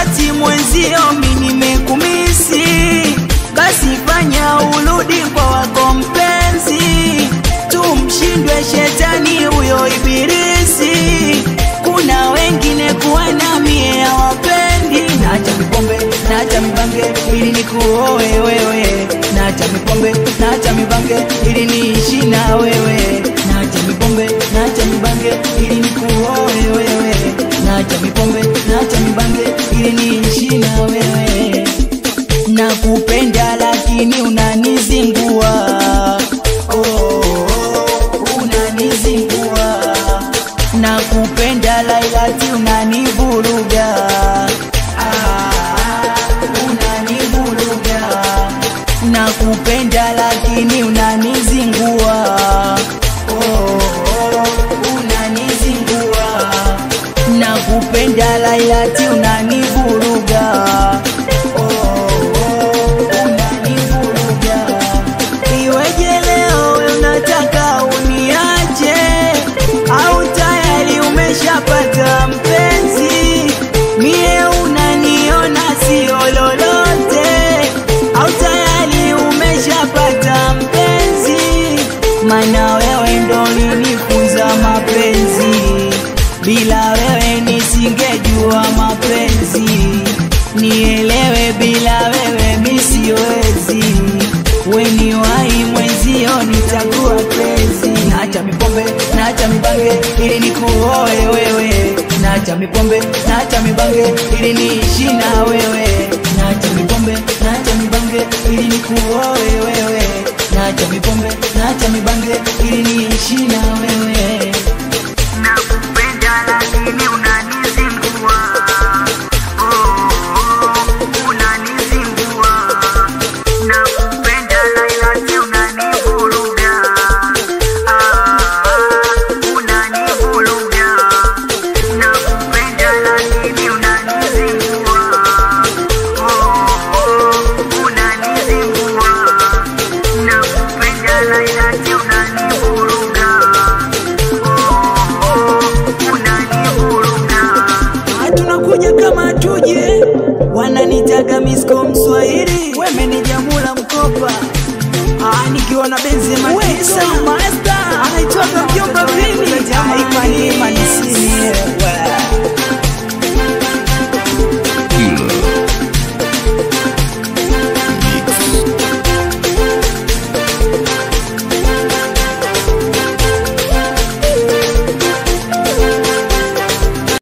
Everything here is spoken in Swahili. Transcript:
wakati mwenzio mimi nimekumisi. Basi fanya urudi kwa wako mpenzi, tumshindwe shetani huyo ibilisi. Kuna wengine kuwa na mie hawapendi. Naacha mipombe, naacha mibange ili nikuoe wewe. Naacha mipombe, naacha mibange ili niishi na wewe. Naacha mipombe, naacha mibange ili nikuoe wewe. Naacha mipombe, naacha mibange ili niishi na wewe. Nakupenda lakini unanizingua. Unanizingua. Nakupenda lailati unanivuruga. Unanivuruga. Nakupenda lakini unanizingua. Unanizingua. Nakupenda lailati unanivuruga. Iweje leo unataka uniache? Au tayari umeshapata mpenzi? Mie unaniona sio lolote. Au tayari umeshapata mpenzi? Maana wewe ndo ulinifunza mapenzi. Bila wewe nisingejua mapenzi. Nielewe, bila wewe mimi siwezi. Weni wai mwenzio nitakuwa crazy. Naacha mipombe, naacha mibange ili nikuoe wewe. Naacha mipombe, naacha mibange ili niishi na wewe. Naacha mipombe, naacha mibange ili nikuoe wewe. Naacha mipombe, naacha mibange ili niishi na wewe. Nakupenda lakini unanizingua. Unanizingua. Nakupenda lailati unanivuruga. Unanivuruga. Nakupenda lakini unanizingua. Unanizingua. Nakupenda lailati unanivuruga. Tunakuja kama tuje, wananitaga Misko Mswahili. Weme ni Jamula Mkopa. Nikiwa na Benzi Matisa Master. Anaitwa Mjomba Vini. Haipani manisini.